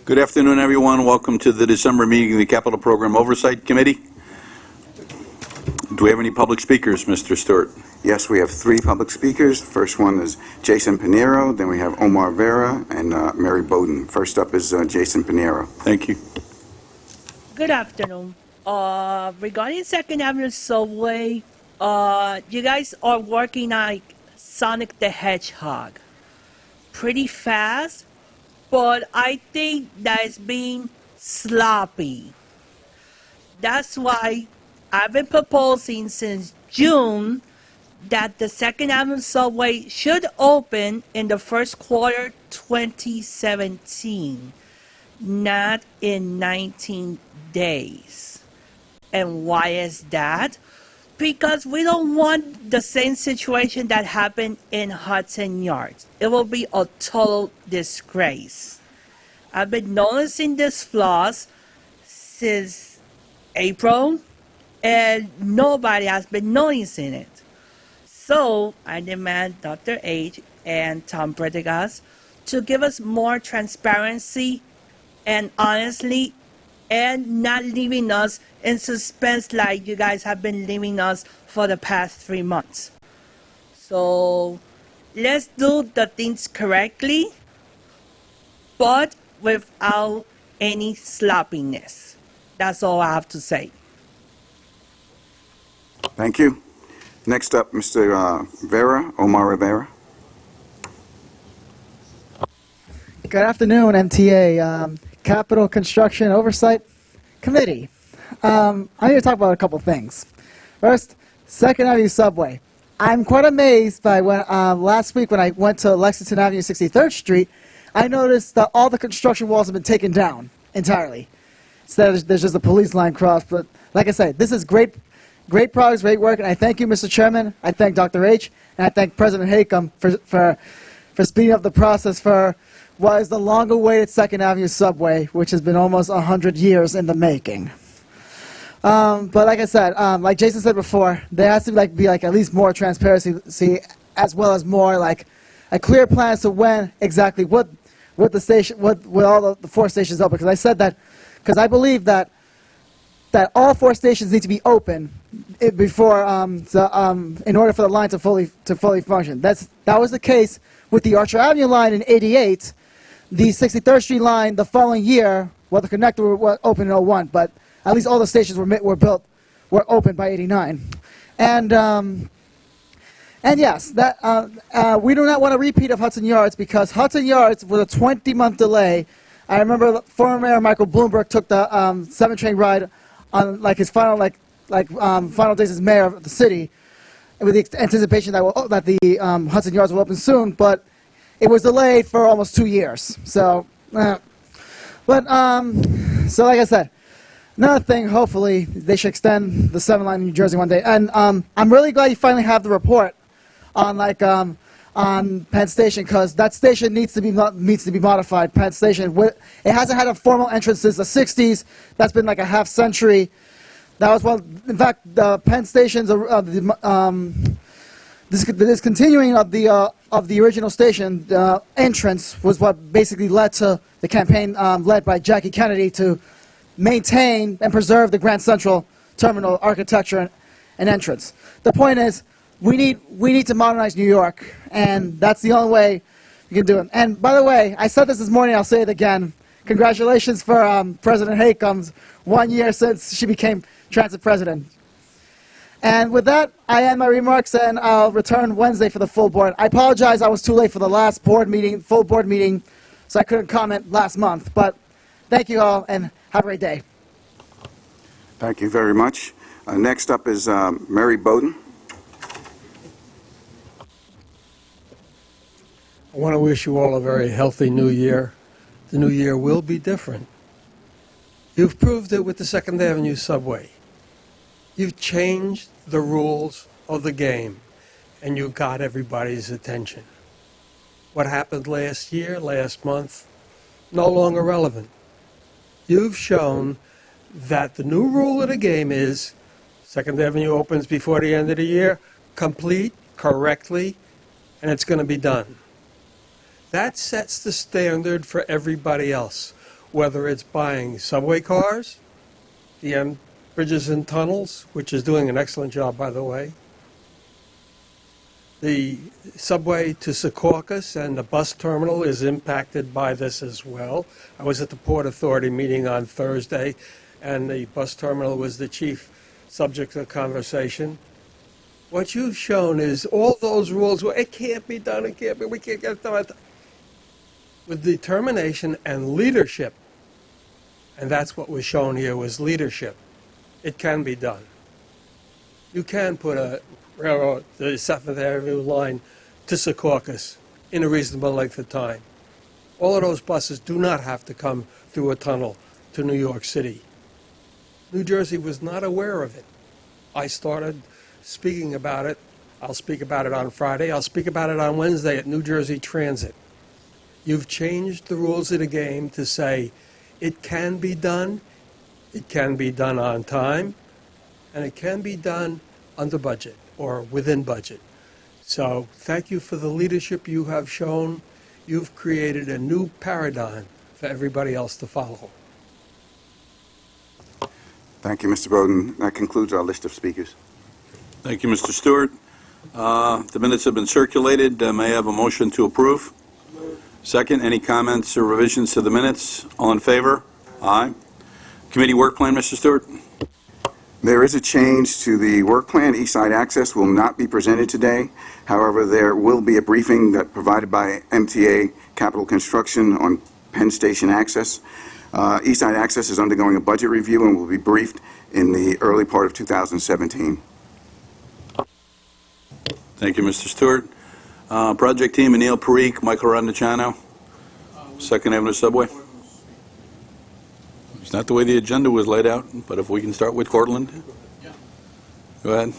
Good afternoon, everyone. Welcome to the December meeting of the Capital Program Oversight Committee. Do we have any public speakers, Mr. Stewart? Yes, we have 3 public speakers. The first one is Jason Pinheiro, then we have Omar Vera and Mary Bowden. First up is Jason Pinheiro. Thank you. Good afternoon. Regarding Second Avenue Subway, you guys are working like Sonic the Hedgehog. Pretty fast, but I think that it's being sloppy. That's why I've been proposing since June that the Second Avenue Subway should open in the first quarter 2017, not in 19 days. And why is that? Because we don't want the same situation that happened in Hudson Yards. It will be a total disgrace. I've been noticing this flaws since April, and nobody has been noticing it. So I demand Dr. H and Tom Predigas to give us more transparency and honestly, and not leaving us in suspense like you guys have been leaving us for the past 3 months. So let's do the things correctly, but without any sloppiness. That's all I have to say. Thank you. Next up, Mr. Vera, Omar Rivera. Good afternoon, MTA Capital Construction Oversight Committee. I'm here to talk about a couple things. First, Second Avenue Subway. I'm quite amazed by when last week when I went to Lexington Avenue, 63rd Street, I noticed that all the construction walls have been taken down entirely. Instead, there's just a police line cross. But like I said, this is great progress, great work, and I thank you, Mr. Chairman. I thank Dr. H, and I thank President Haycom for speeding up the process for what is the long-awaited Second Avenue Subway, which has been almost 100 years in the making. But like I said, like Jason said before, there has to be at least more transparency, as well as more like a clear plan as to when exactly what the station, what all the 4 stations open. Because I said that because I believe that all 4 stations need to be open before in order for the line to fully function. That was the case with the Archer Avenue line in '88. The 63rd Street line the following year, well, the connector was open in '01, but at least all the stations were open by '89. And yes, we do not want a repeat of Hudson Yards, because Hudson Yards with a 20-month delay. I remember former Mayor Michael Bloomberg took the 7 train ride on his final final days as mayor of the city, with the anticipation that the Hudson Yards will open soon, but it was delayed for almost 2 years. So, so like I said, another thing, hopefully they should extend the 7 line in New Jersey one day. And I'm really glad you finally have the report on on Penn Station, because that station needs to be modified. Penn Station, it hasn't had a formal entrance since the '60s. That's been like a half century. That was in fact, the Penn Station's this discontinuing of the original station entrance was what basically led to the campaign led by Jackie Kennedy to maintain and preserve the Grand Central Terminal architecture and entrance. The point is, we need to modernize New York, and that's the only way we can do it. And by the way, I said this morning, I'll say it again. Congratulations for President Haycom's 1 year since she became transit president. And with that, I end my remarks, and I'll return Wednesday for the full board. I apologize, I was too late for the last full board meeting, so I couldn't comment last month. But thank you all, and have a great day. Thank you very much. Next up is Mary Bowden. I want to wish you all a very healthy new year. The new year will be different. You've proved it with the Second Avenue Subway. You've changed the rules of the game, and you got everybody's attention. What happened last year, last month, no longer relevant. You've shown that the new rule of the game is Second Avenue opens before the end of the year, complete, correctly, and it's going to be done. That sets the standard for everybody else. whether it's buying subway cars, the bridges and tunnels, which is doing an excellent job, by the way, the subway to Secaucus and the bus terminal is impacted by this as well. I was at the Port Authority meeting on Thursday, and the bus terminal was the chief subject of conversation. What you've shown is all those rules, well, it can't be done, it can't be, we can't get it done. With determination and leadership, and that's what was shown here, was leadership. It can be done. You can put a railroad, the 7th Avenue line to Secaucus in a reasonable length of time. All of those buses do not have to come through a tunnel to New York City. New Jersey was not aware of it. I started speaking about it. I'll speak about it on Friday. I'll speak about it on Wednesday at New Jersey Transit. You've changed the rules of the game to say it can be done on time, and it can be done under budget or within budget. So thank you for the leadership you have shown. You've created a new paradigm for everybody else to follow. Thank you, Mr. Bowden. That concludes our list of speakers. Thank you, Mr. Stewart. The minutes have been circulated. May I have a motion to approve? Second, any comments or revisions to the minutes? All in favor? Aye. Committee work plan, Mr. Stewart? There is a change to the work plan. East Side Access will not be presented today. However, there will be a briefing that provided by MTA Capital Construction on Penn Station Access. East Side Access is undergoing a budget review and will be briefed in the early part of 2017. Thank you, Mr. Stewart. Project team, Anil Parikh, Michael Rondiciano, 2nd Avenue Subway. It's not the way the agenda was laid out, but if we can start with Cortland. Yeah. Go ahead.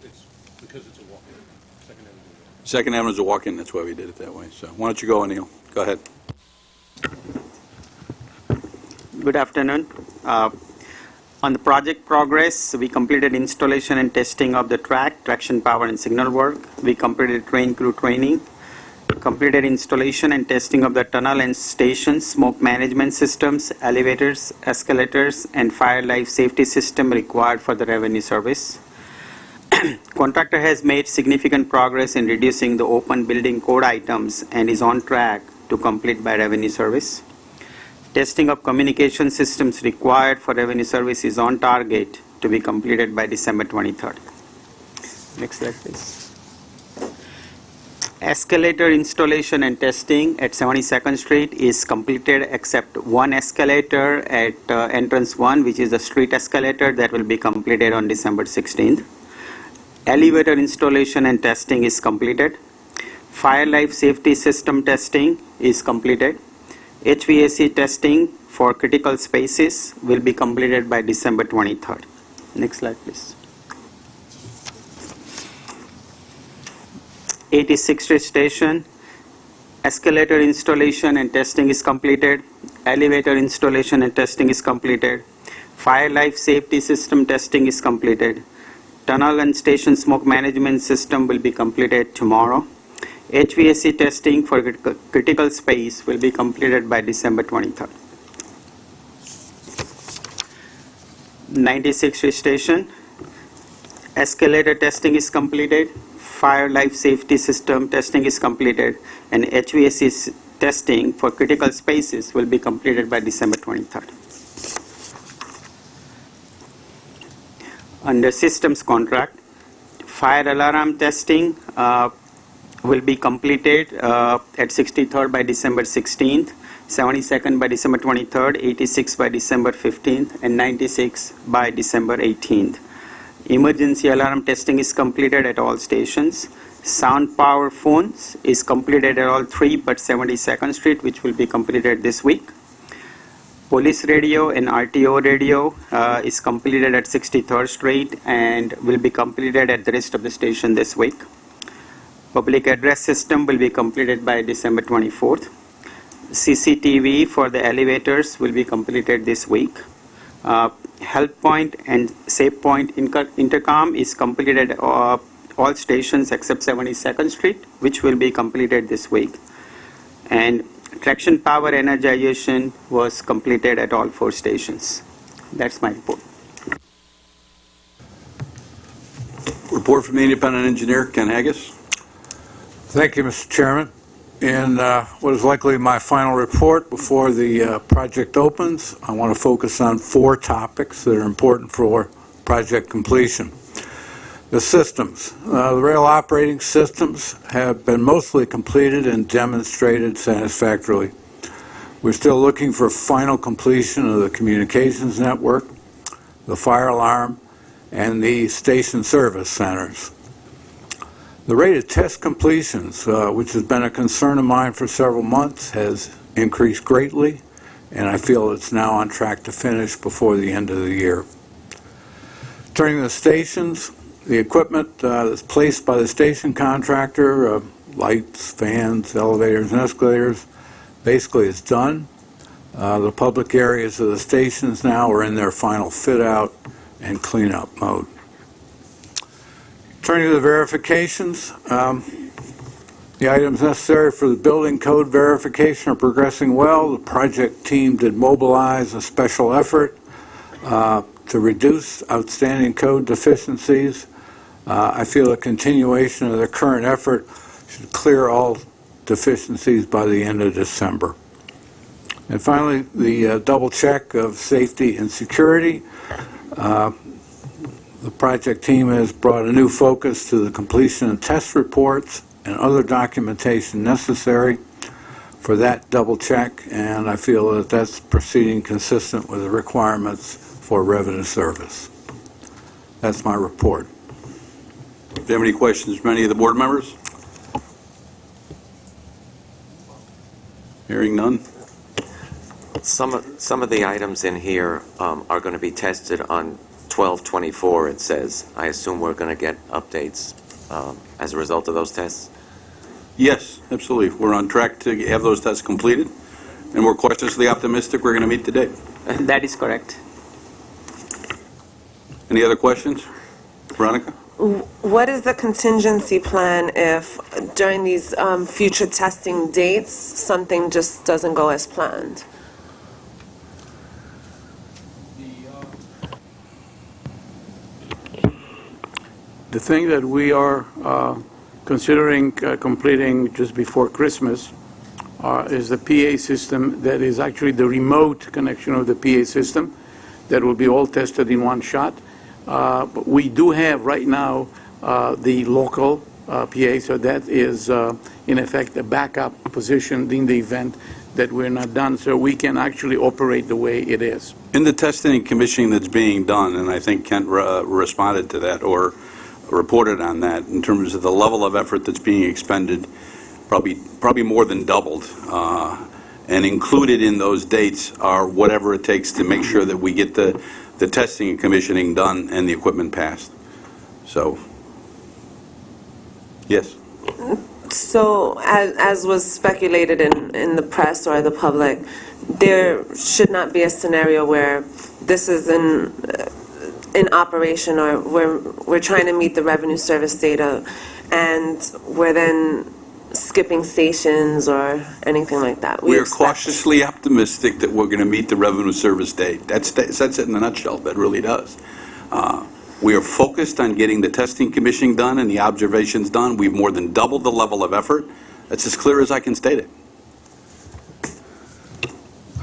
It's because it's a walk-in. 2nd Avenue. 2nd Avenue is a walk-in, that's why we did it that way. So why don't you go, Anil? Go ahead. Good afternoon. On the project progress, we completed installation and testing of the track, traction power and signal work. We completed train crew training, completed installation and testing of the tunnel and station, smoke management systems, elevators, escalators, and fire life safety system required for the revenue service. Contractor has made significant progress in reducing the open building code items and is on track to complete by revenue service. Testing of communication systems required for revenue service is on target to be completed by December 23rd. Next slide, please. Escalator installation and testing at 72nd Street is completed except one escalator at entrance 1, which is the street escalator that will be completed on December 16th. Elevator installation and testing is completed. Fire life safety system testing is completed. HVAC testing for critical spaces will be completed by December 23rd. Next slide, please. 86th Street Station, escalator installation and testing is completed. Elevator installation and testing is completed. Fire life safety system testing is completed. Tunnel and station smoke management system will be completed tomorrow. HVAC testing for critical space will be completed by December 23rd. 96th Street Station, escalator testing is completed, fire life safety system testing is completed, and HVAC testing for critical spaces will be completed by December 23rd. Under systems contract, fire alarm testing will be completed at 63rd by December 16th, 72nd by December 23rd, 86 by December 15th, and 96 by December 18th. Emergency alarm testing is completed at all stations. Sound power phones is completed at all 3 but 72nd Street, which will be completed this week. Police radio and RTO radio is completed at 63rd Street and will be completed at the rest of the station this week. Public address system will be completed by December 24th. CCTV for the elevators will be completed this week. Help Point and Safe Point intercom is completed at all stations except 72nd Street, which will be completed this week. And traction power energization was completed at all 4 stations. That's my report. Report from the independent engineer, Ken Haggis. Thank you, Mr. Chairman. In what is likely my final report before the project opens, I want to focus on 4 topics that are important for project completion. The systems. The rail operating systems have been mostly completed and demonstrated satisfactorily. We're still looking for final completion of the communications network, the fire alarm, and the station service centers. The rate of test completions, which has been a concern of mine for several months, has increased greatly, and I feel it's now on track to finish before the end of the year. Turning to the stations, the equipment that's placed by the station contractor, lights, fans, elevators, and escalators, basically is done. The public areas of the stations now are in their final fit-out and cleanup mode. Turning to the verifications, the items necessary for the building code verification are progressing well. The project team did mobilize a special effort to reduce outstanding code deficiencies. I feel a continuation of the current effort should clear all deficiencies by the end of December. And finally, the double check of safety and security. The project team has brought a new focus to the completion of test reports and other documentation necessary for that double check, and I feel that that's proceeding consistent with the requirements for revenue service. That's my report. Do you have any questions from any of the board members? Hearing none. Some of the items in here are going to be tested on 12/24, it says. I assume we're going to get updates as a result of those tests? Yes, absolutely. We're on track to have those tests completed, and we're cautiously optimistic we're going to meet the date. That is correct. Any other questions? Veronica? What is the contingency plan if during these future testing dates, something just doesn't go as planned? The thing that we are considering completing just before Christmas is the PA system that is actually the remote connection of the PA system that will be all tested in one shot. But we do have right now the local PA, so that is in effect a backup position in the event that we're not done, so we can actually operate the way it is. In the testing and commissioning that's being done, and I think Kent responded to that or reported on that, in terms of the level of effort that's being expended, probably more than doubled. And included in those dates are whatever it takes to make sure that we get the testing and commissioning done and the equipment passed. So, yes. So, as was speculated in the press or the public, there should not be a scenario where this is in operation, or we're trying to meet the revenue service data, and we're then skipping stations or anything like that. We are cautiously optimistic that we're going to meet the revenue service date. That's it in a nutshell. That really does. We are focused on getting the testing commissioning done and the observations done. We've more than doubled the level of effort. That's as clear as I can state it.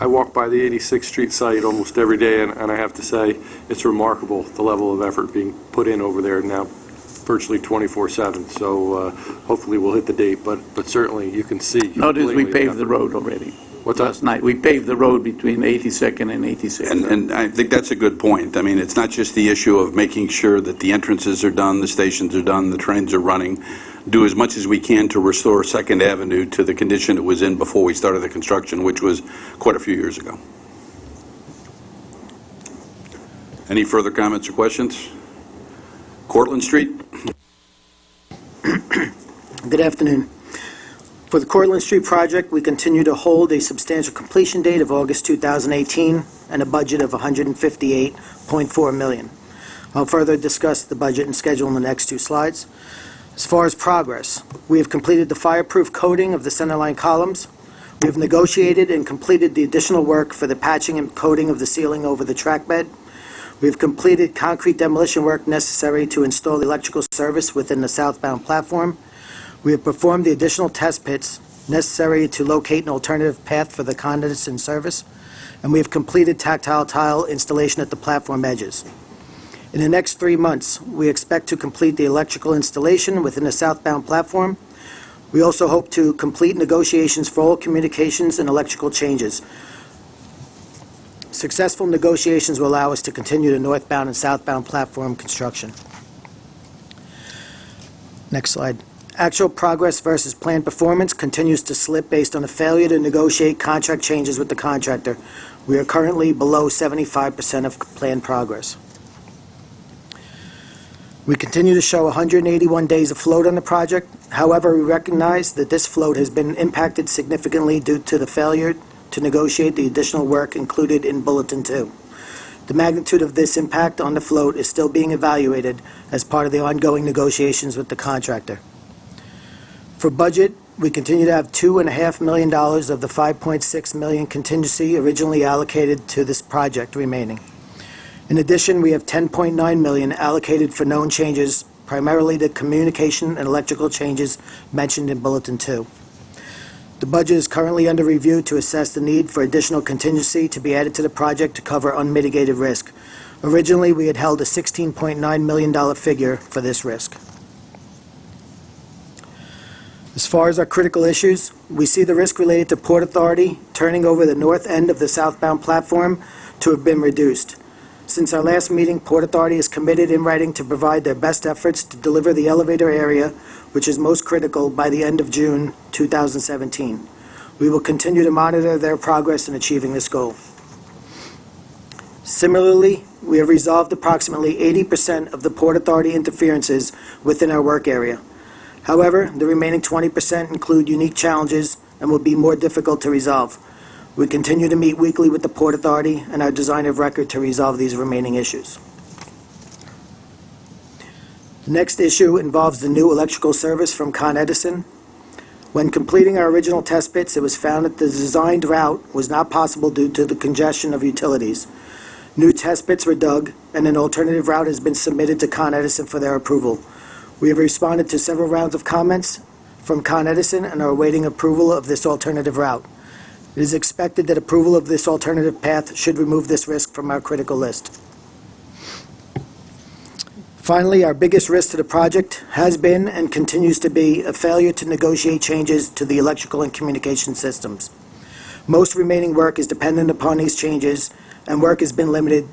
I walk by the 86th Street site almost every day, and I have to say, it's remarkable, the level of effort being put in over there now, virtually 24/7. So hopefully we'll hit the date, but certainly you can see. Notice we paved the road already. What's Last night, we paved the road between 82nd and 86th. And I think that's a good point. I mean, it's not just the issue of making sure that the entrances are done, the stations are done, the trains are running. Do as much as we can to restore 2nd Avenue to the condition it was in before we started the construction, which was quite a few years ago. Any further comments or questions? Cortlandt Street? Good afternoon. For the Cortlandt Street project, we continue to hold a substantial completion date of August 2018 and a budget of $158.4 million. I'll further discuss the budget and schedule in the next two slides. As far as progress, we have completed the fireproof coating of the centerline columns. We have negotiated and completed the additional work for the patching and coating of the ceiling over the track bed. We have completed concrete demolition work necessary to install electrical service within the southbound platform. We have performed the additional test pits necessary to locate an alternative path for the Con Edison service, and we have completed tactile tile installation at the platform edges. In the next 3 months, we expect to complete the electrical installation within the southbound platform. We also hope to complete negotiations for all communications and electrical changes. Successful negotiations will allow us to continue the northbound and southbound platform construction. Next slide. Actual progress versus planned performance continues to slip based on a failure to negotiate contract changes with the contractor. We are currently below 75% of planned progress. We continue to show 181 days of float on the project. However, we recognize that this float has been impacted significantly due to the failure to negotiate the additional work included in Bulletin 2. The magnitude of this impact on the float is still being evaluated as part of the ongoing negotiations with the contractor. For budget, we continue to have $2.5 million of the $5.6 million contingency originally allocated to this project remaining. In addition, we have $10.9 million allocated for known changes, primarily the communication and electrical changes mentioned in Bulletin 2. The budget is currently under review to assess the need for additional contingency to be added to the project to cover unmitigated risk. Originally, we had held a $16.9 million figure for this risk. As far as our critical issues, we see the risk related to Port Authority turning over the north end of the southbound platform to have been reduced. Since our last meeting, Port Authority is committed in writing to provide their best efforts to deliver the elevator area, which is most critical, by the end of June 2017. We will continue to monitor their progress in achieving this goal. Similarly, we have resolved approximately 80% of the Port Authority interferences within our work area. However, the remaining 20% include unique challenges and will be more difficult to resolve. We continue to meet weekly with the Port Authority and our designer of record to resolve these remaining issues. The next issue involves the new electrical service from Con Edison. When completing our original test pits, it was found that the designed route was not possible due to the congestion of utilities. New test pits were dug, and an alternative route has been submitted to Con Edison for their approval. We have responded to several rounds of comments from Con Edison and are awaiting approval of this alternative route. It is expected that approval of this alternative path should remove this risk from our critical list. Finally, our biggest risk to the project has been and continues to be a failure to negotiate changes to the electrical and communication systems. Most remaining work is dependent upon these changes, and work has been limited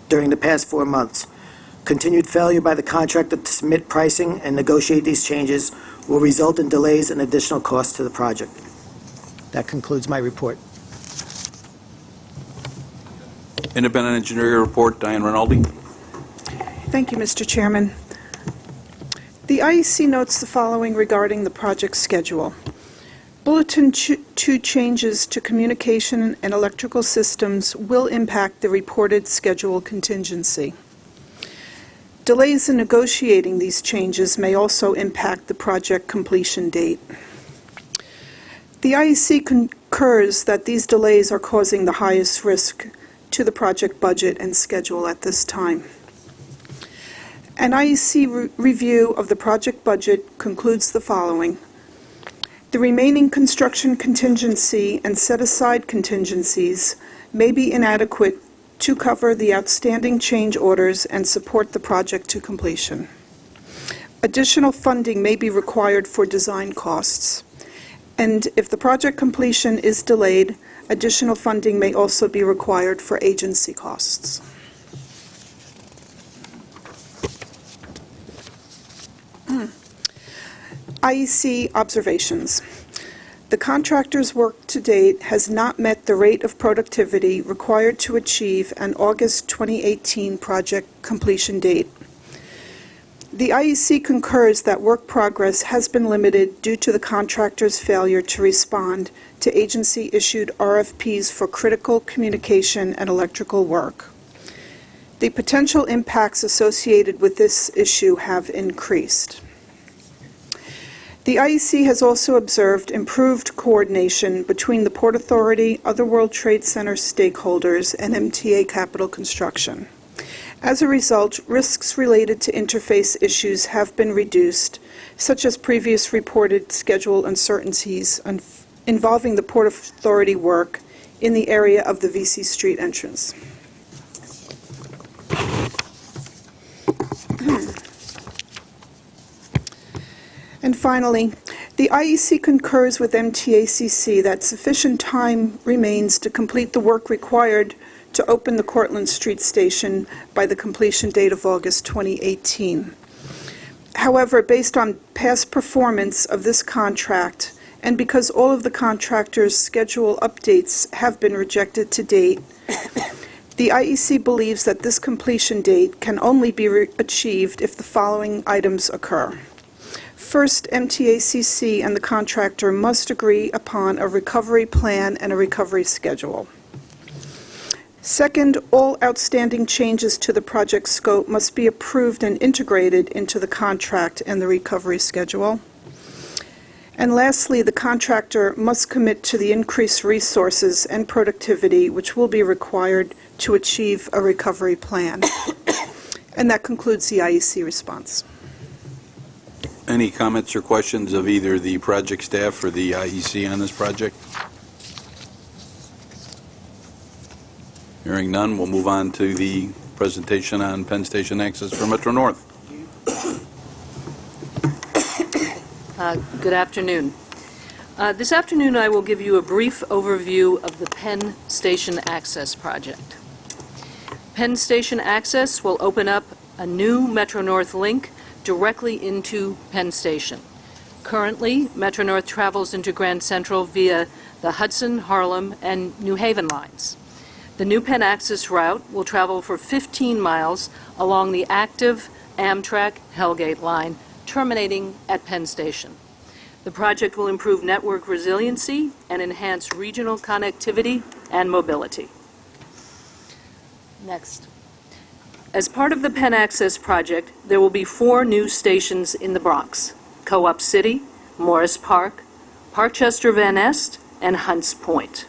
during the past 4 months. Continued failure by the contractor to submit pricing and negotiate these changes will result in delays and additional costs to the project. That concludes my report. Independent Engineer Report, Diane Rinaldi. Thank you, Mr. Chairman. The IEC notes the following regarding the project schedule. Bulletin 2 changes to communication and electrical systems will impact the reported schedule contingency. Delays in negotiating these changes may also impact the project completion date. The IEC concurs that these delays are causing the highest risk to the project budget and schedule at this time. An IEC review of the project budget concludes the following. The remaining construction contingency and set-aside contingencies may be inadequate to cover the outstanding change orders and support the project to completion. Additional funding may be required for design costs. And if the project completion is delayed, additional funding may also be required for agency costs. IEC observations. The contractor's work to date has not met the rate of productivity required to achieve an August 2018 project completion date. The IEC concurs that work progress has been limited due to the contractor's failure to respond to agency-issued RFPs for critical communication and electrical work. The potential impacts associated with this issue have increased. The IEC has also observed improved coordination between the Port Authority, other World Trade Center stakeholders, and MTA Capital Construction. As a result, risks related to interface issues have been reduced, such as previous reported schedule uncertainties involving the Port Authority work in the area of the VC Street entrance. And finally, the IEC concurs with MTACC that sufficient time remains to complete the work required to open the Cortlandt Street Station by the completion date of August 2018. However, based on past performance of this contract, and because all of the contractor's schedule updates have been rejected to date, the IEC believes that this completion date can only be achieved if the following items occur. First, MTACC and the contractor must agree upon a recovery plan and a recovery schedule. Second, all outstanding changes to the project scope must be approved and integrated into the contract and the recovery schedule. And lastly, the contractor must commit to the increased resources and productivity which will be required to achieve a recovery plan. And that concludes the IEC response. Any comments or questions of either the project staff or the IEC on this project? Hearing none, we'll move on to the presentation on Penn Station access for Metro North. Good afternoon. This afternoon I will give you a brief overview of the Penn Station Access project. Penn Station Access will open up a new Metro North link directly into Penn Station. Currently, Metro North travels into Grand Central via the Hudson, Harlem, and New Haven lines. The new Penn Access route will travel for 15 miles along the active Amtrak Hellgate line, terminating at Penn Station. The project will improve network resiliency and enhance regional connectivity and mobility. Next. As part of the Penn Access project, there will be 4 new stations in the Bronx: Co-op City, Morris Park, Parkchester Van Nest, and Hunts Point.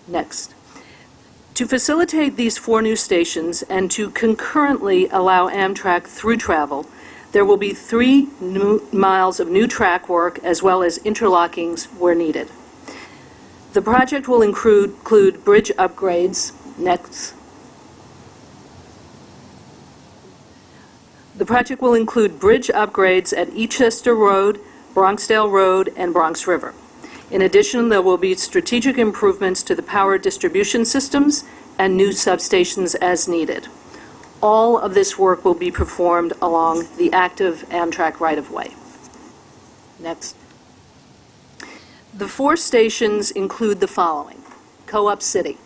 Next. To facilitate these 4 new stations and to concurrently allow Amtrak through travel, there will be 3 miles of new track work as well as interlockings where needed. The project will include bridge upgrades. Next. The project will include bridge upgrades at Eastchester Road, Bronxdale Road, and Bronx River. In addition, there will be strategic improvements to the power distribution systems and new substations as needed. All of this work will be performed along the active Amtrak right-of-way. Next. The 4 stations include the following. Co-op City.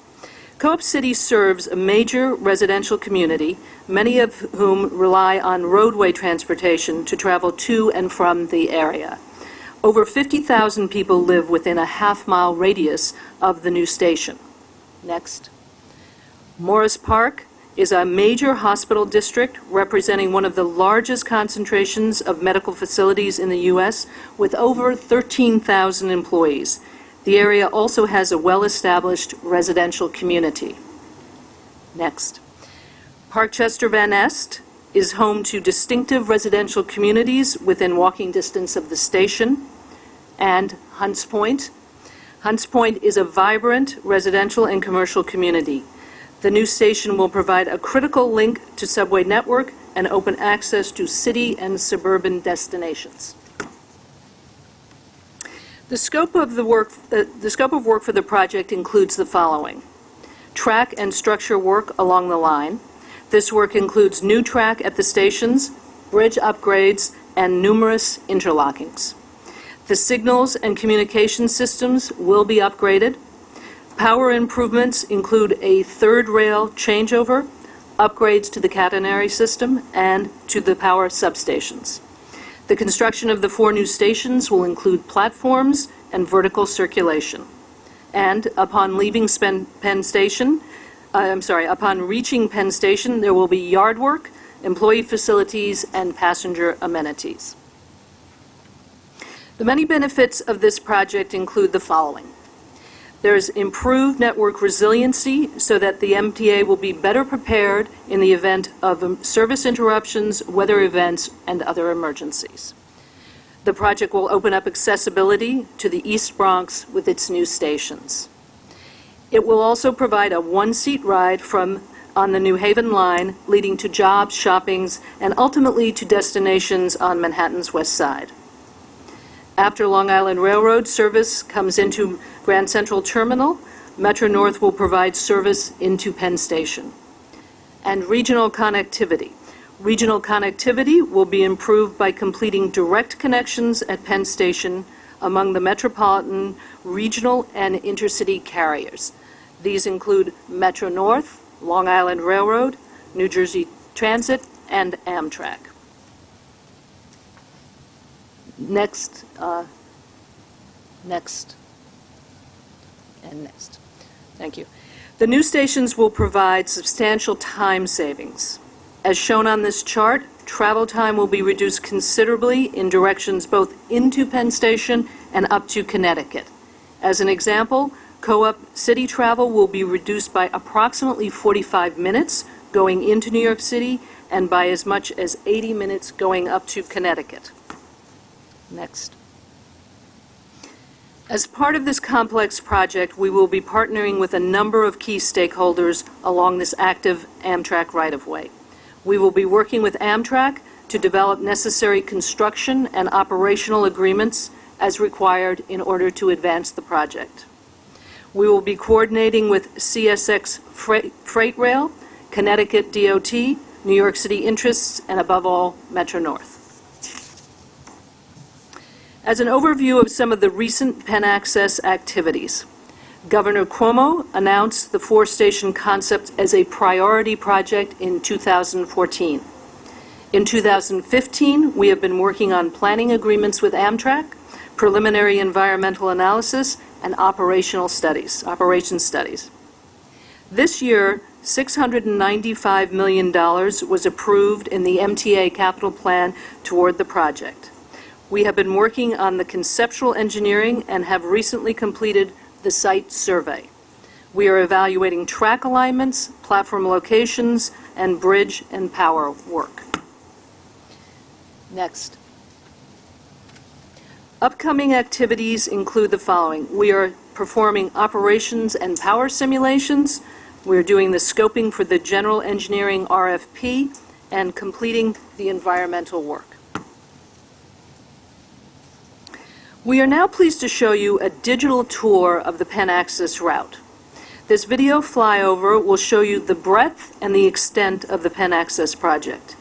Co-op City serves a major residential community, many of whom rely on roadway transportation to travel to and from the area. Over 50,000 people live within a half-mile radius of the new station. Next. Morris Park is a major hospital district representing one of the largest concentrations of medical facilities in the U.S. with over 13,000 employees. The area also has a well-established residential community. Next. Parkchester Van Nest is home to distinctive residential communities within walking distance of the station. And Hunts Point. Hunts Point is a vibrant residential and commercial community. The new station will provide a critical link to subway network and open access to city and suburban destinations. The scope of work for the project includes the following: track and structure work along the line. This work includes new track at the stations, bridge upgrades, and numerous interlockings. The signals and communication systems will be upgraded. Power improvements include a 3rd rail changeover, upgrades to the catenary system, and to the power substations. The construction of the 4 new stations will include platforms and vertical circulation. And upon reaching Penn Station, there will be yard work, employee facilities, and passenger amenities. The many benefits of this project include the following. There's improved network resiliency so that the MTA will be better prepared in the event of service interruptions, weather events, and other emergencies. The project will open up accessibility to the East Bronx with its new stations. It will also provide a one-seat ride on the New Haven line, leading to jobs, shoppings, and ultimately to destinations on Manhattan's West Side. After Long Island Railroad service comes into Grand Central Terminal, Metro North will provide service into Penn Station. And regional connectivity. Regional connectivity will be improved by completing direct connections at Penn Station among the metropolitan, regional, and intercity carriers. These include Metro North, Long Island Railroad, New Jersey Transit, and Amtrak. Next. Thank you. The new stations will provide substantial time savings. As shown on this chart, travel time will be reduced considerably in directions both into Penn Station and up to Connecticut. As an example, Co-op City travel will be reduced by approximately 45 minutes going into New York City and by as much as 80 minutes going up to Connecticut. Next. As part of this complex project, we will be partnering with a number of key stakeholders along this active Amtrak right-of-way. We will be working with Amtrak to develop necessary construction and operational agreements as required in order to advance the project. We will be coordinating with CSX Freight Rail, Connecticut DOT, New York City interests, and above all, Metro North. As an overview of some of the recent Penn Access activities, Governor Cuomo announced the 4-station concept as a priority project in 2014. In 2015, we have been working on planning agreements with Amtrak, preliminary environmental analysis, and operations studies. This year, $695 million was approved in the MTA capital plan toward the project. We have been working on the conceptual engineering and have recently completed the site survey. We are evaluating track alignments, platform locations, and bridge and power work. Next. Upcoming activities include the following. We are performing operations and power simulations. We're doing the scoping for the general engineering RFP and completing the environmental work. We are now pleased to show you a digital tour of the Penn Access route. This video flyover will show you the breadth and the extent of the Penn Access project.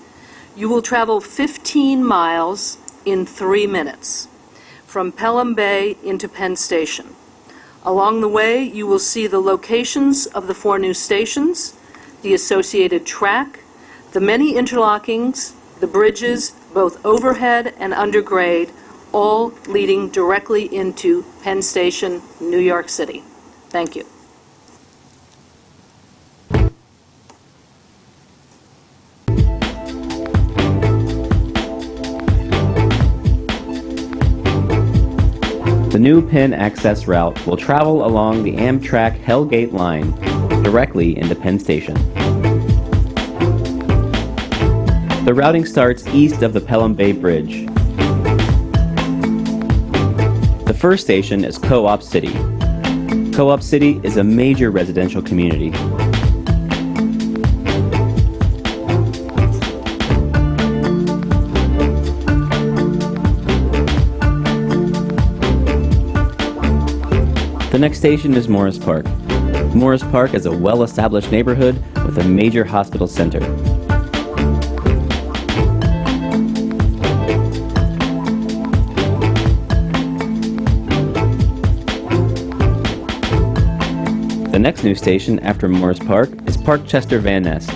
You will travel 15 miles in 3 minutes from Pelham Bay into Penn Station. Along the way, you will see the locations of the 4 new stations, the associated track, the many interlockings, the bridges, both overhead and undergrade, all leading directly into Penn Station, New York City. Thank you. The new Penn Access route will travel along the Amtrak Hellgate line directly into Penn Station. The routing starts east of the Pelham Bay Bridge. The first station is Co-op City. Co-op City is a major residential community. The next station is Morris Park. Morris Park is a well-established neighborhood with a major hospital center. The next new station after Morris Park is Park Chester Van Nest.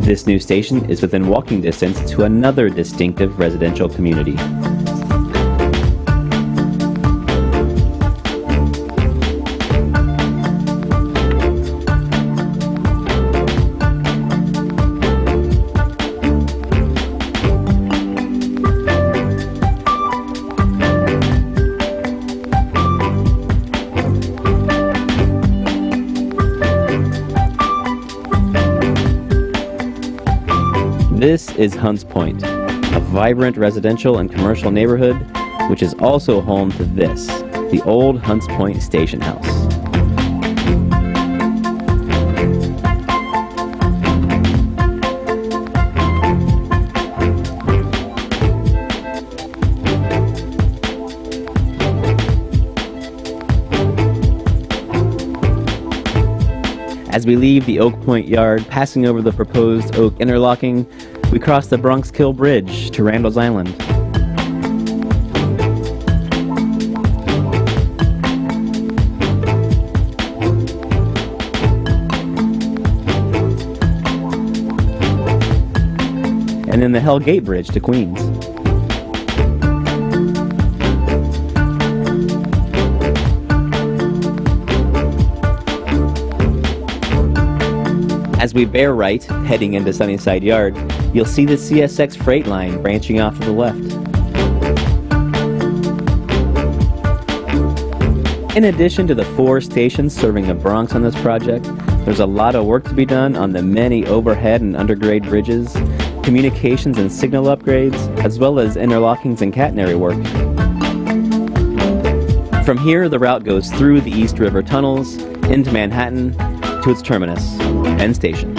This new station is within walking distance to another distinctive residential community. This is Hunts Point, a vibrant residential and commercial neighborhood, which is also home to this, the old Hunts Point Station House. As we leave the Oak Point yard, passing over the proposed oak interlocking, we cross the Bronx Kill Bridge to Randall's Island. And then the Hell Gate Bridge to Queens. As we bear right, heading into Sunnyside Yard, you'll see the CSX freight line branching off to the left. In addition to the 4 stations serving the Bronx on this project, there's a lot of work to be done on the many overhead and undergrade bridges, communications and signal upgrades, as well as interlockings and catenary work. From here, the route goes through the East River tunnels, into Manhattan, to its terminus, Penn Station.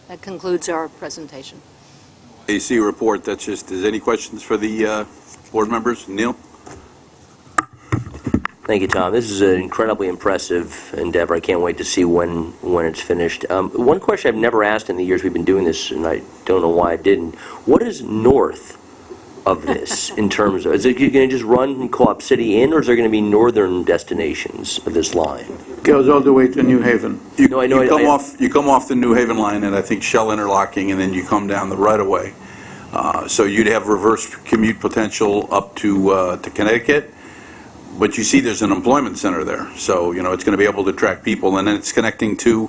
That concludes our presentation. AC report, that's just, is any questions for the board members? Neil? Thank you, Tom. This is an incredibly impressive endeavor. I can't wait to see when it's finished. One question I've never asked in the years we've been doing this, and I don't know why I didn't. What is north of this in terms of, is it going to just run from Co-op City in, or is there going to be northern destinations of this line? Goes all the way to New Haven. You come off the New Haven line, and I think Shell interlocking, and then you come down the right-of-way. So you'd have reverse commute potential up to Connecticut. But you see there's an employment center there, so it's going to be able to attract people, and then it's connecting to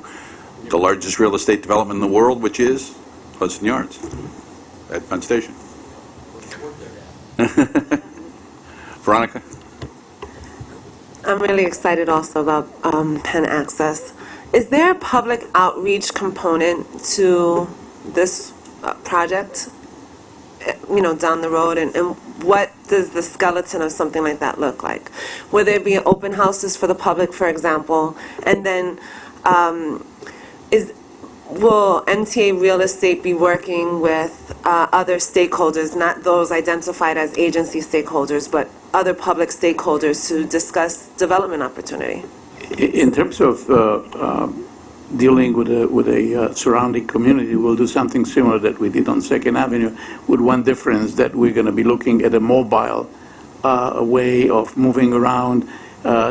the largest real estate development in the world, which is Hudson Yards at Penn Station. Veronica? I'm really excited also about Penn Access. Is there a public outreach component to this project, down the road, and what does the skeleton of something like that look like? Will there be open houses for the public, for example? And then will MTA Real Estate be working with other stakeholders, not those identified as agency stakeholders, but other public stakeholders to discuss development opportunity? In terms of dealing with a surrounding community, we'll do something similar that we did on 2nd Avenue, with one difference, that we're going to be looking at a mobile way of moving around,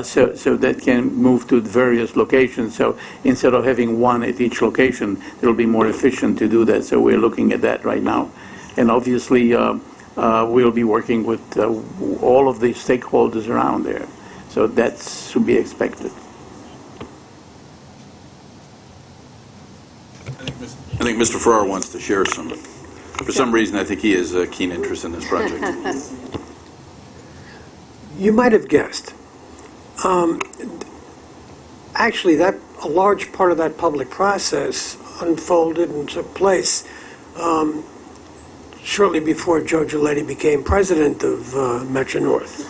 so that can move to various locations. So instead of having one at each location, it'll be more efficient to do that. So we're looking at that right now. And obviously, we'll be working with all of the stakeholders around there. So that's to be expected. I think Mr. Farrar wants to share some. For some reason, I think he has a keen interest in this project. You might have guessed. Actually, a large part of that public process unfolded and took place shortly before Joe Giletti became president of Metro North.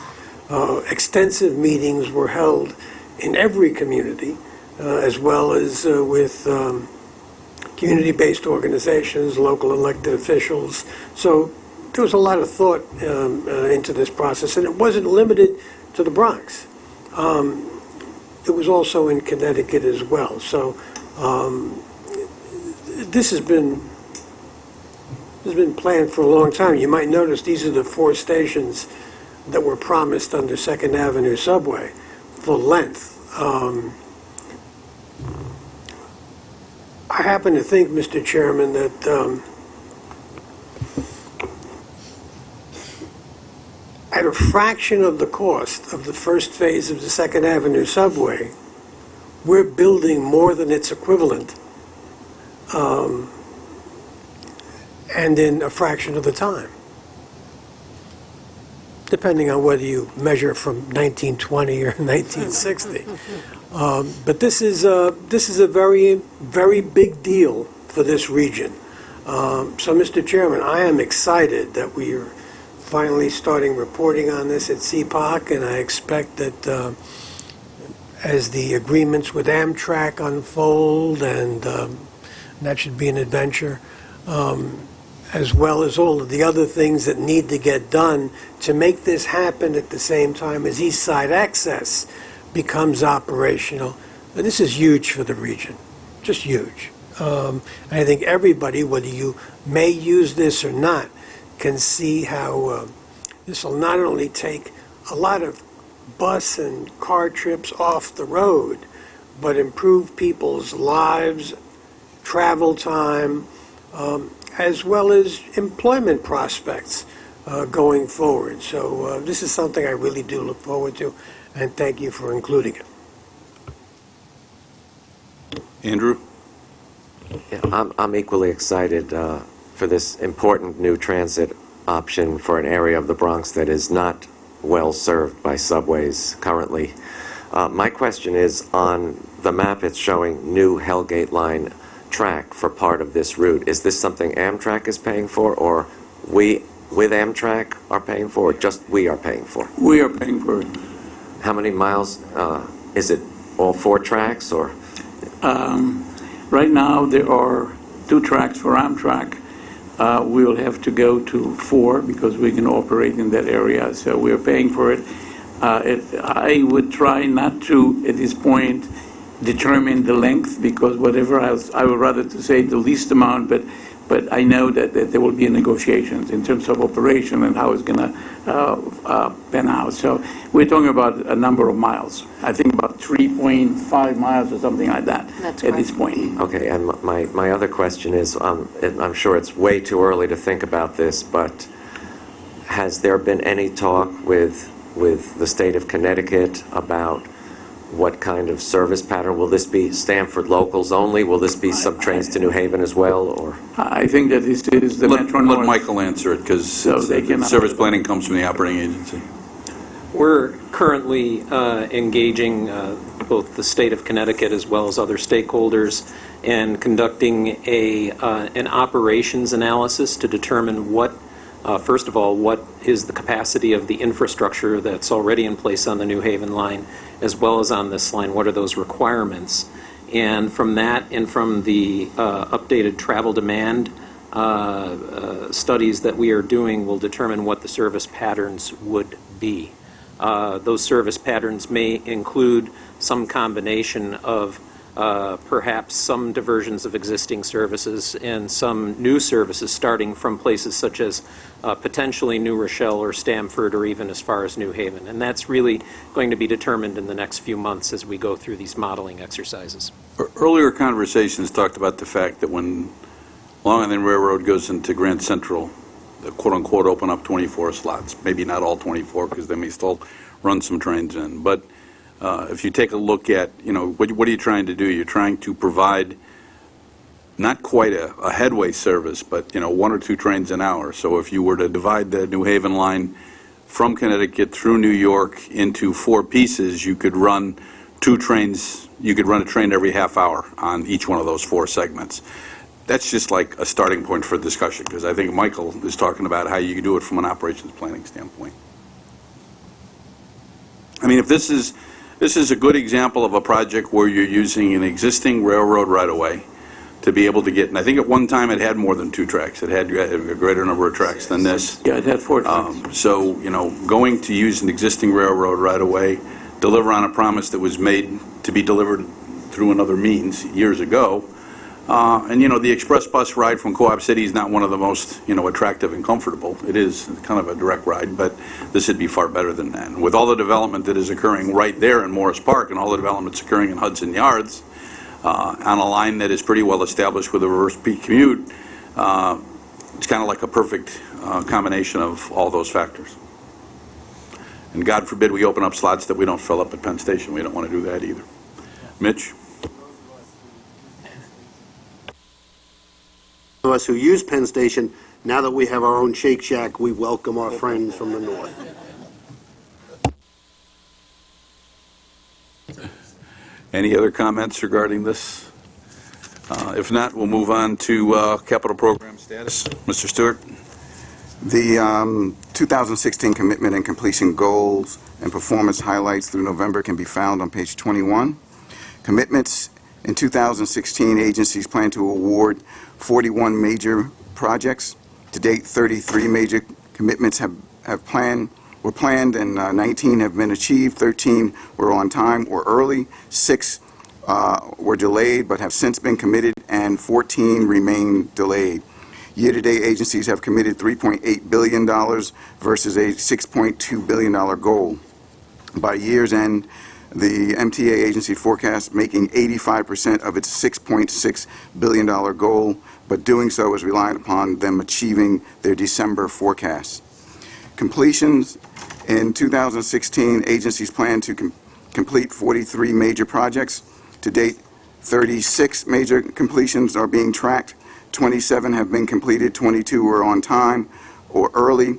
Extensive meetings were held in every community, as well as with community-based organizations, local elected officials. So there was a lot of thought into this process, and it wasn't limited to the Bronx. It was also in Connecticut as well. So this has been planned for a long time. You might notice these are the 4 stations that were promised under Second Avenue subway, full length. I happen to think, Mr. Chairman, that at a fraction of the cost of the first phase of the Second Avenue subway, we're building more than its equivalent, and in a fraction of the time, depending on whether you measure from 1920 or 1960. But this is a very, very big deal for this region. So, Mr. Chairman, I am excited that we are finally starting reporting on this at CPOC, and I expect that as the agreements with Amtrak unfold, and that should be an adventure, as well as all of the other things that need to get done to make this happen at the same time as East Side Access becomes operational. And this is huge for the region, just huge. I think everybody, whether you may use this or not, can see how this will not only take a lot of bus and car trips off the road, but improve people's lives, travel time, as well as employment prospects going forward. So this is something I really do look forward to, and thank you for including it. Andrew? Yeah, I'm equally excited for this important new transit option for an area of the Bronx that is not well served by subways currently. My question is, on the map it's showing new Hellgate Line track for part of this route. Is this something Amtrak is paying for, or we with Amtrak are paying for, or just we are paying for? We are paying for it. How many miles? Is it all 4 tracks, or? Right now, there are 2 tracks for Amtrak. We will have to go to 4 because we can operate in that area, so we are paying for it. I would try not to, at this point, determine the length, because whatever else, I would rather to say the least amount, but I know that there will be negotiations in terms of operation and how it's going to pan out. So we're talking about a number of miles. I think about 3.5 miles or something like that at this point. Okay, and my other question is, I'm sure it's way too early to think about this, but has there been any talk with the state of Connecticut about what kind of service pattern? Will this be Stamford locals only? Will this be some trains to New Haven as well, or? I think that this is the Metro Let North. Michael answer it, because service planning comes from the operating agency. We're currently engaging both the state of Connecticut as well as other stakeholders and conducting an operations analysis to determine what, first of all, what is the capacity of the infrastructure that's already in place on the New Haven line, as well as on this line, what are those requirements? And from that and from the updated travel demand studies that we are doing will determine what the service patterns would be. Those service patterns may include some combination of perhaps some diversions of existing services and some new services starting from places such as potentially New Rochelle or Stamford or even as far as New Haven. And that's really going to be determined in the next few months as we go through these modeling exercises. Earlier conversations talked about the fact that when Long Island Railroad goes into Grand Central, the quote-unquote open up 24 slots. Maybe not all 24, because they may still run some trains in. But if you take a look at, what are you trying to do? You're trying to provide not quite a headway service, but, 1 or 2 trains an hour. So if you were to divide the New Haven line from Connecticut through New York into 4 pieces, you could run 2 trains. You could run a train every half hour on each one of those 4 segments. That's just like a starting point for discussion, because I think Michael is talking about how you do it from an operations planning standpoint. I mean, if this is a good example of a project where you're using an existing railroad right-of-way to be able to get, and I think at one time it had more than 2 tracks. It had a greater number of tracks than this. Yeah, it had 4 tracks. So, going to use an existing railroad right-of-way, deliver on a promise that was made to be delivered through another means years ago, And, the express bus ride from Co-op City is not one of the most, attractive and comfortable. It is kind of a direct ride, but this would be far better than that. And with all the development that is occurring right there in Morris Park and all the developments occurring in Hudson Yards, on a line that is pretty well established with a reverse peak commute, it's kind of like a perfect combination of all those factors. And God forbid we open up slots that we don't fill up at Penn Station. We don't want to do that either. Mitch? Of us who use Penn Station, now that we have our own Shake Shack, we welcome our friends from the north. Any other comments regarding this? If not, we'll move on to capital program status. Mr. Stewart? The 2016 commitment and completion goals and performance highlights through November can be found on page 21. Commitments in 2016, agencies plan to award 41 major projects. To date, 33 major commitments were planned, and 19 have been achieved. 13 were on time or early. 6 were delayed but have since been committed, and 14 remain delayed. Year-to-date, agencies have committed $3.8 billion versus a $6.2 billion goal. By year's end, the MTA agency forecasts making 85% of its $6.6 billion goal, but doing so is reliant upon them achieving their December forecast. Completions in 2016, agencies plan to complete 43 major projects. To date, 36 major completions are being tracked. 27 have been completed, 22 were on time or early,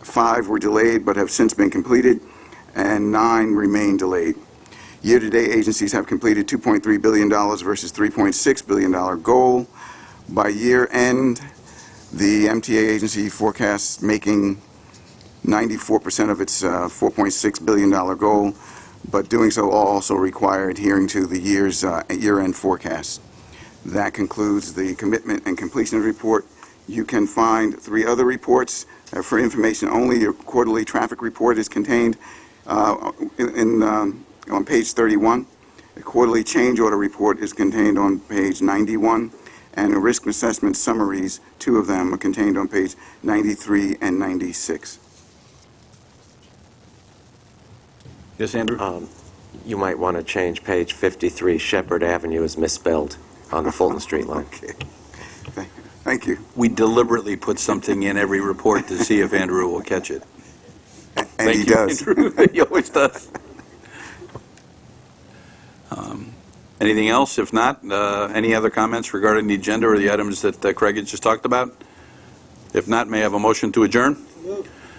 5 were delayed but have since been completed, and 9 remain delayed. Year-to-date, agencies have completed $2.3 billion versus $3.6 billion goal. By year-end, the MTA agency forecasts making 94% of its $4.6 billion goal, but doing so also require adhering to the year-end forecast. That concludes the commitment and completion report. You can find 3 other reports. For information only, your quarterly traffic report is contained on page 31. The quarterly change order report is contained on page 91. And the risk assessment summaries, 2 of them are contained on page 93 and 96. Yes, Andrew? You might want to change page 53. Shepherd Avenue is misspelled on the Fulton Street line. Okay. Thank you. We deliberately put something in every report to see if Andrew will catch it. And he does. Andrew. He always does. Anything else? If not, any other comments regarding the agenda or the items that Craig had just talked about? If not, may I have a motion to adjourn?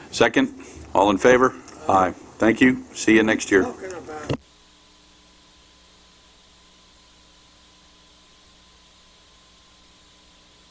Second? All in favor? Aye. Thank you. See you next year.